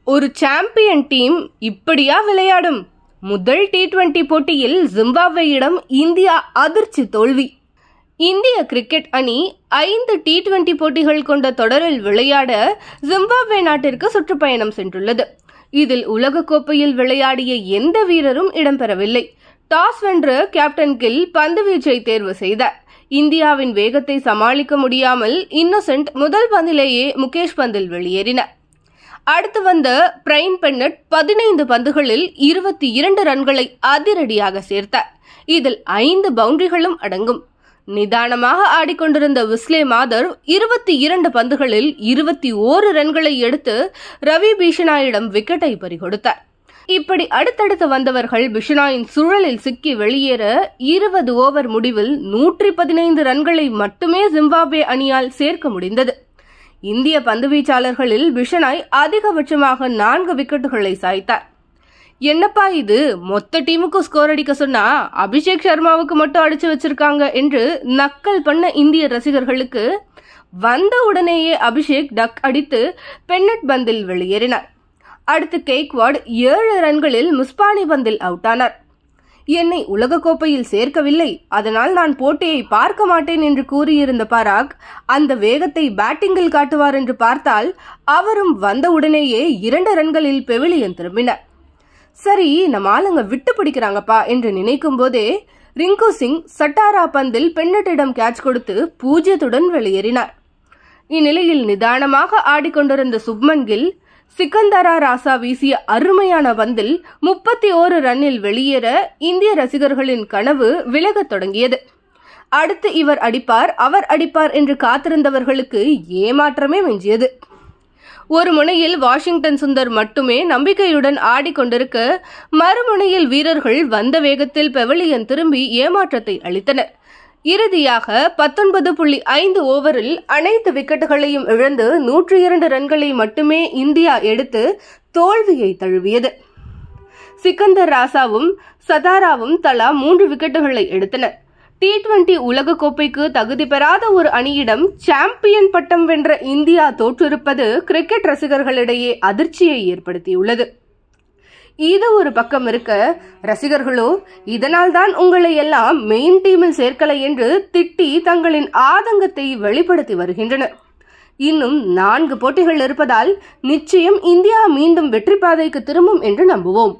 ஒரு champion team இப்படியா விளையாடும்? முதல் T20 போட்டியில் ஜிம்பாப்வேயிடம் இந்தியா அதிர்ச்சி தோல்வி. இந்திய கிரிக்கெட் அணி 5 T20 போட்டிகள் கொண்ட தொடரில் விளையாட ஜிம்பாப்வே நாட்டிற்கு சுற்றுப்பயணம் சென்றுள்ளது. இதில் உலகக்கோப்பையில் விளையாடிய எந்த வீரரும் இடம்பெறவில்லை. டாஸ் வென்று கேப்டன் கில் பந்து வீச்சை தேர்வு செய்தார். இந்தியாவின் வேகத்தை சமாளிக்க முடியாமல் இன்னசென்ட் முதல் பந்திலேயே முகேஷ் பந்தில் வெளியேறினார். அடுத்து வந்த பிரைன் பென்னட் 15 பந்துகளில் 22 ரன்களை அதிரடியாக சேர்த்தார். இதில் 5 பவுண்டரிகளும் அடங்கும். நிதானமாக ஆடிக்கொண்டிருந்த விஸ்லே மாதர் 22 பந்துகளில் 21 ரன்களை எடுத்து ரவி பிஷ்னாயிடம் விக்கெட்டை பறிகொடுத்தார். இப்படி அடுத்தடுத்து வந்தவர்கள் பிஷ்னாயின் சுழலில் சிக்கி வெளியேற 20 ஓவர் முடிவில் 115 ரன்களை மட்டுமே ஜிம்பாப்வே அணியால் சேர்க்க முடிந்தது. இந்திய பந்துவீச்சாளர்களில் பிஷ்னாய் அதிகபட்சமாக 4 விக்கெட்டுகளை சாய்த்தார். என்னப்பா இது, மொத்த டீமுக்கு ஸ்கோர் அடிக்க சொன்னா அபிஷேக் சர்மாவுக்கு மட்டும் அடிச்சு வச்சிருக்காங்க என்று நக்கல் பண்ண இந்திய ரசிகர்களுக்கு வந்த உடனேயே அபிஷேக் டக் அடித்து பென்னட் பந்தில் வெளியேறினார். அடுத்து கெய்க்வாட் 7 ரன்களில் முஸ்பானி பந்தில் அவுட் ஆனார். என்னை உலகக்கோப்பையில் சேர்க்கவில்லை, அதனால் நான் போட்டியை பார்க்க மாட்டேன் என்று கூறியிருந்த பராக் அந்த வேகத்தை பேட்டிங்கில் காட்டுவார் என்று பார்த்தால் அவரும் வந்த உடனேயே 2 ரன்களில் பெவிலியன் திரும்பினார். சரி, நம்ம ஆளுங்க விட்டு பிடிக்கிறாங்கப்பா என்று நினைக்கும் போதே ரிங்கு சிங் சட்டாரா பந்தில் பென்னட்டிடம் கேட்ச் கொடுத்து 0 வெளியேறினார். இந்நிலையில் நிதானமாக ஆடிக்கொண்டிருந்த சுப்மன் கில் சிக்கந்தரா ராசா வீசிய அருமையான பந்தில் 31 ரன்னில் வெளியேற இந்திய ரசிகர்களின் கனவு விலகத் தொடங்கியது. அடுத்து இவர் அடிப்பார் அவர் அடிப்பார் என்று காத்திருந்தவர்களுக்கு ஏமாற்றமே மிஞ்சியது. ஒரு முனையில் வாஷிங்டன் சுந்தர் மட்டுமே நம்பிக்கையுடன் ஆடிக்கொண்டிருக்க, மறுமுனையில் வீரர்கள் வந்த வேகத்தில் பெவிலியன் திரும்பி ஏமாற்றத்தை அளித்தனர். இறுதியாக 19.5 ஓவரில் அனைத்து விக்கெட்டுகளையும் இழந்து 102 ரன்களை மட்டுமே இந்தியா எடுத்து தோல்வியை தழுவியது. சிக்கந்தர் ராசாவும் சதாராவும் தலா 3 விக்கெட்டுகளை எடுத்தனர். T20 உலகக்கோப்பைக்கு தகுதி பெறாத ஒரு அணியிடம் சாம்பியன் பட்டம் வென்ற இந்தியா தோற்றிருப்பது கிரிக்கெட் ரசிகர்களிடையே அதிர்ச்சியை ஏற்படுத்தியுள்ளது. இது ஒரு பக்கம் இருக்க, ரசிகர்களோ இதனால் தான் உங்களை எல்லாம் மெயின் டீமில் சேர்க்கலை என்று திட்டி தங்களின் ஆதங்கத்தை வெளிப்படுத்தி வருகின்றனர். இன்னும் 4 போட்டிகள் இருப்பதால் நிச்சயம் இந்தியா மீண்டும் வெற்றி பாதைக்கு திரும்பும் என்று நம்புவோம்.